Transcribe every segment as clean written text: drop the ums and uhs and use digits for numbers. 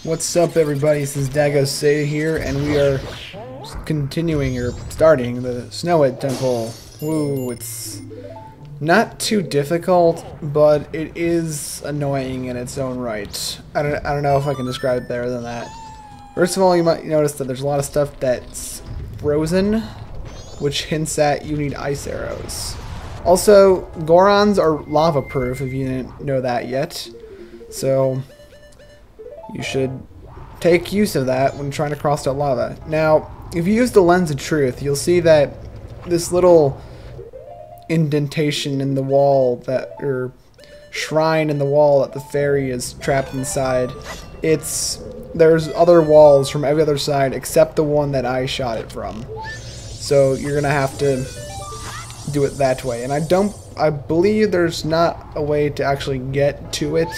What's up, everybody? This is Dago Say here, and we are continuing or starting the Snowhead Temple. Woo, it's not too difficult, but it is annoying in its own right. I don't know if I can describe it better than that. First of all, you might notice that there's a lot of stuff that's frozen, which hints at you need ice arrows. Also, Gorons are lava proof if you didn't know that yet. So you should take use of that when trying to cross that lava. Now, if you use the lens of truth, you'll see that this little indentation in the wall, or shrine in the wall that the fairy is trapped inside, there's other walls from every other side except the one that I shot it from. So you're gonna have to do it that way. And I believe there's not a way to actually get to it.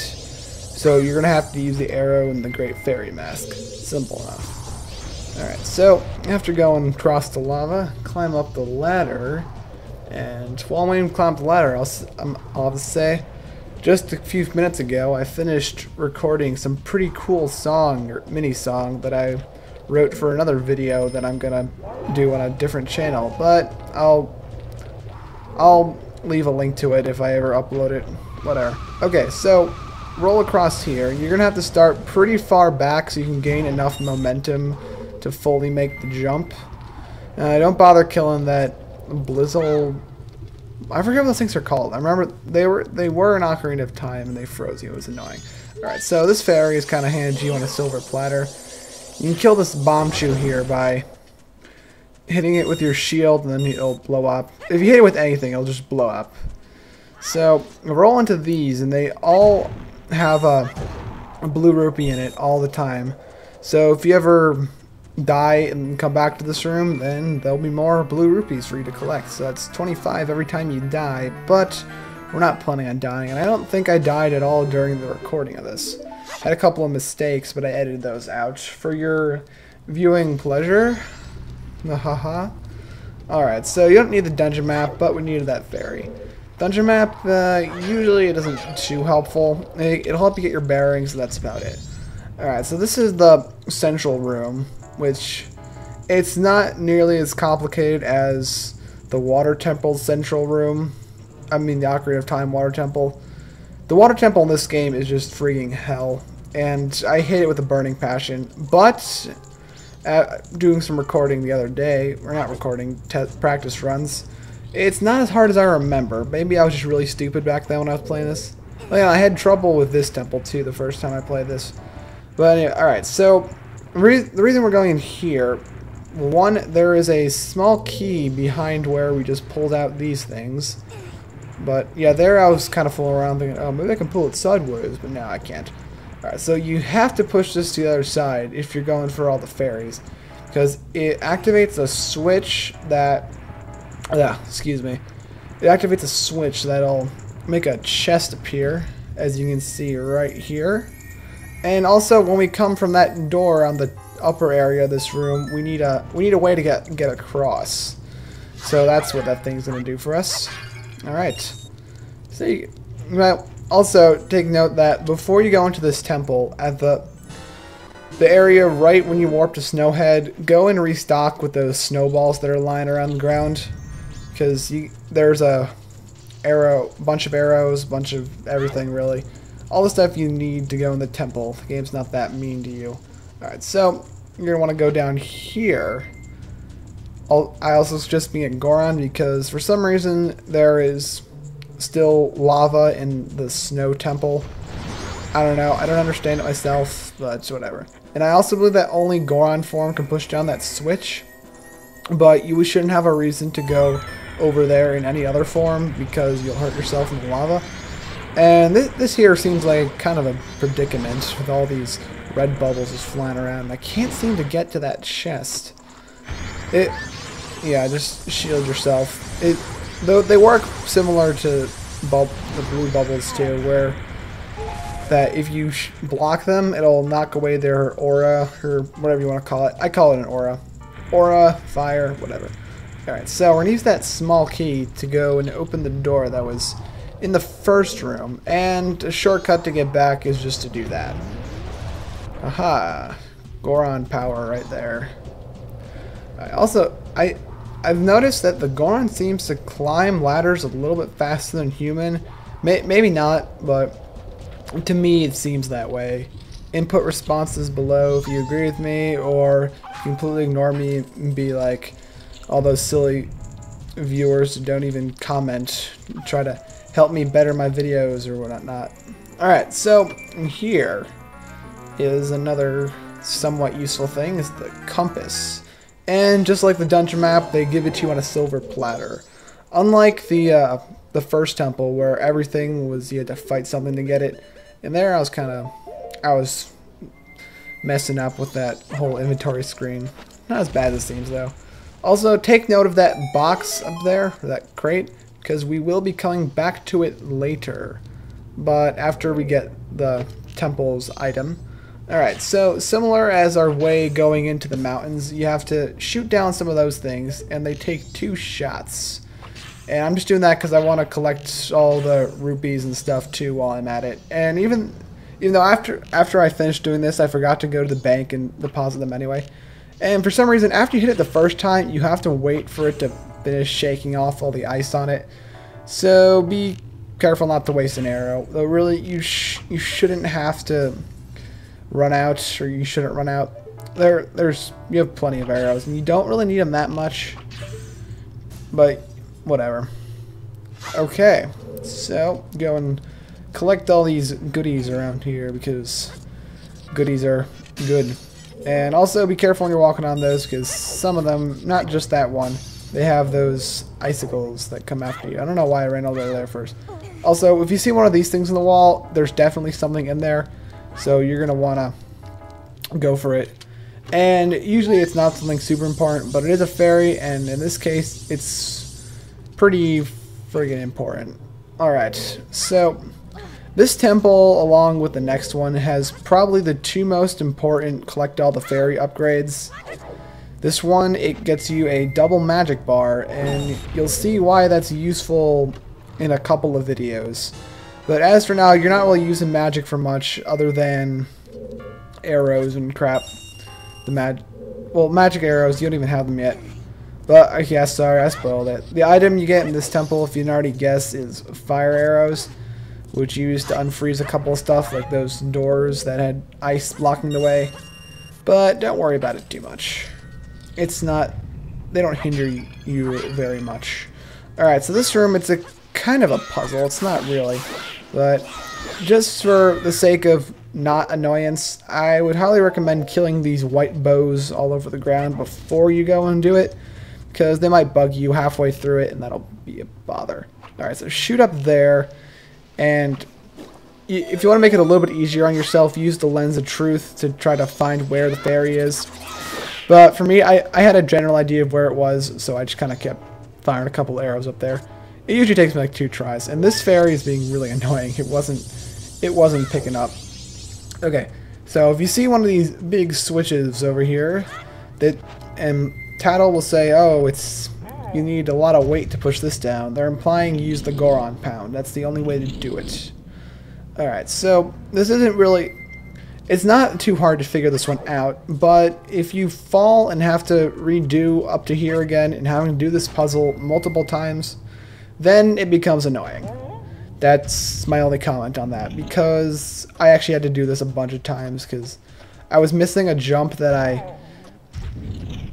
So you're gonna have to use the arrow and the Great Fairy Mask. Simple enough. Alright, so after going across the lava, climb up the ladder. And while I'm waiting to climb up the ladder, I'll have to say, just a few minutes ago, I finished recording some pretty cool song, or mini song, that I wrote for another video that I'm gonna do on a different channel. But I'll leave a link to it if I ever upload it. Whatever. Okay, so roll across here. You're gonna have to start pretty far back so you can gain enough momentum to fully make the jump. Don't bother killing that Blizzle. I forget what those things are called. I remember they were an Ocarina of Time and they froze you. It was annoying. Alright, so this fairy is kind of handed you on a silver platter. You can kill this Bombchu here by hitting it with your shield and then it'll blow up. If you hit it with anything, it'll just blow up. So roll into these and they all have a blue rupee in it all the time. So if you ever die and come back to this room, then there'll be more blue rupees for you to collect. So that's 25 every time you die, but we're not planning on dying, and I don't think I died at all during the recording of this. I had a couple of mistakes, but I edited those out for your viewing pleasure. Haha. Alright, so you don't need the dungeon map, but we needed that fairy. Dungeon map, usually it isn't too helpful. It'll help you get your bearings, so that's about it. Alright, so this is the central room, which it's not nearly as complicated as the Water Temple's central room. I mean, the Ocarina of Time Water Temple. The Water Temple in this game is just freaking hell, and I hate it with a burning passion, but doing some recording the other day, or not recording, practice runs, it's not as hard as I remember. Maybe I was just really stupid back then when I was playing this. Well, yeah, I had trouble with this temple too the first time I played this. But anyway, alright, so the reason we're going in here, one, there is a small key behind where we just pulled out these things. But yeah, there I was kind of fooling around thinking, oh, maybe I can pull it sideways, but no, I can't. Alright, so you have to push this to the other side if you're going for all the fairies. Because it activates a switch that... excuse me. It activates a switch that'll make a chest appear, as you can see right here. And also, when we come from that door on the upper area of this room, we need a way to get across. So that's what that thing's gonna do for us. All right. So you might also take note that before you go into this temple, at the area right when you warp to Snowhead, go and restock with those snowballs that are lying around the ground, because there's a bunch of arrows, bunch of everything really. All the stuff you need to go in the temple. The game's not that mean to you. Alright, so you're going to want to go down here. I also suggest being at Goron because for some reason there is still lava in the snow temple. I don't know. I don't understand it myself, but it's whatever. And I also believe that only Goron form can push down that switch. But you shouldn't have a reason to go over there in any other form because you'll hurt yourself in the lava. And this here seems like kind of a predicament with all these red bubbles just flying around. I can't seem to get to that chest. Yeah, just shield yourself. Though they work similar to the blue bubbles too, where that if you block them, it'll knock away their aura, or whatever you want to call it. I call it an aura. Aura, fire, whatever. Alright, so we're going to use that small key to go and open the door that was in the first room, and a shortcut to get back is just to do that. Aha. Goron power right there. I've noticed that the Goron seems to climb ladders a little bit faster than human. Maybe not, but to me it seems that way. Input responses below if you agree with me, or completely ignore me and be like all those silly viewers who don't even comment, try to help me better my videos or whatnot. Alright, so here is another somewhat useful thing, is the compass. And just like the dungeon map, they give it to you on a silver platter. Unlike the first temple where everything was, you had to fight something to get it. And there I was messing up with that whole inventory screen. Not as bad as it seems though. Also, take note of that box up there, or that crate, because we will be coming back to it later. But after we get the temple's item. Alright, so similar as our way going into the mountains, you have to shoot down some of those things, and they take 2 shots. And I'm just doing that because I want to collect all the rupees and stuff too while I'm at it. And even though after I finished doing this, I forgot to go to the bank and deposit them anyway. And for some reason, after you hit it the first time, you have to wait for it to finish shaking off all the ice on it. So be careful not to waste an arrow. Though really, you shouldn't have to run out, or you shouldn't run out. You have plenty of arrows, and you don't really need them that much. But whatever. Okay, so go and collect all these goodies around here because goodies are good. And also be careful when you're walking on those because some of them, not just that one, they have those icicles that come after you. I don't know why I ran over there first. Also, if you see one of these things in the wall, there's definitely something in there. So you're going to want to go for it. And usually it's not something super important, but it is a fairy, and in this case, it's pretty friggin' important. Alright, so this temple, along with the next one, has probably the 2 most important collect all the fairy upgrades. This one, it gets you a double magic bar, and you'll see why that's useful in a couple of videos. But as for now, you're not really using magic for much other than arrows and crap. Well, magic arrows, you don't even have them yet. But, yeah, sorry, I spoiled it. The item you get in this temple, if you didn't already guess, is fire arrows, which you use to unfreeze a couple of stuff, like those doors that had ice blocking the way. But don't worry about it too much. It's not, they don't hinder you very much. Alright, so this room, it's a kind of a puzzle. It's not really. But just for the sake of not annoyance, I would highly recommend killing these white bows all over the ground before you go and do it, because they might bug you halfway through it and that'll be a bother. Alright, so shoot up there, and if you want to make it a little bit easier on yourself, use the lens of truth to try to find where the fairy is. But for me, I had a general idea of where it was, so I just kind of kept firing a couple arrows up there. It usually takes me like 2 tries, and this fairy is being really annoying. It wasn't picking up. Okay, so if you see one of these big switches over here, and Tattle will say, oh, you need a lot of weight to push this down. They're implying you use the Goron pound. That's the only way to do it. Alright, so this isn't really, it's not too hard to figure this one out, but if you fall and have to redo up to here again and having to do this puzzle multiple times, then it becomes annoying. That's my only comment on that, because I actually had to do this a bunch of times because I was missing a jump that I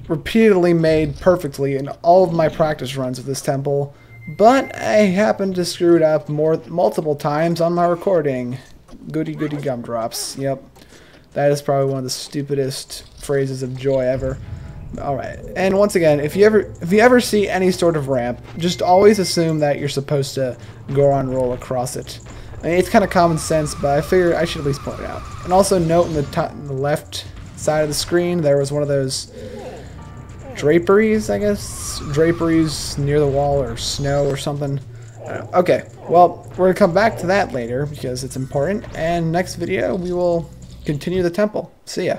repeatedly made perfectly in all of my practice runs of this temple, but I happened to screw it up multiple times on my recording. Goody goody gumdrops. Yep. That is probably one of the stupidest phrases of joy ever. Alright, and once again, if you ever see any sort of ramp, just always assume that you're supposed to Goron roll across it. I mean, it's kind of common sense, but I figured I should at least point it out. And also note in the left side of the screen, there was one of those draperies, I guess? Draperies near the wall, or snow or something. Okay, well, we're going to come back to that later because it's important, and next video we will continue the temple. See ya.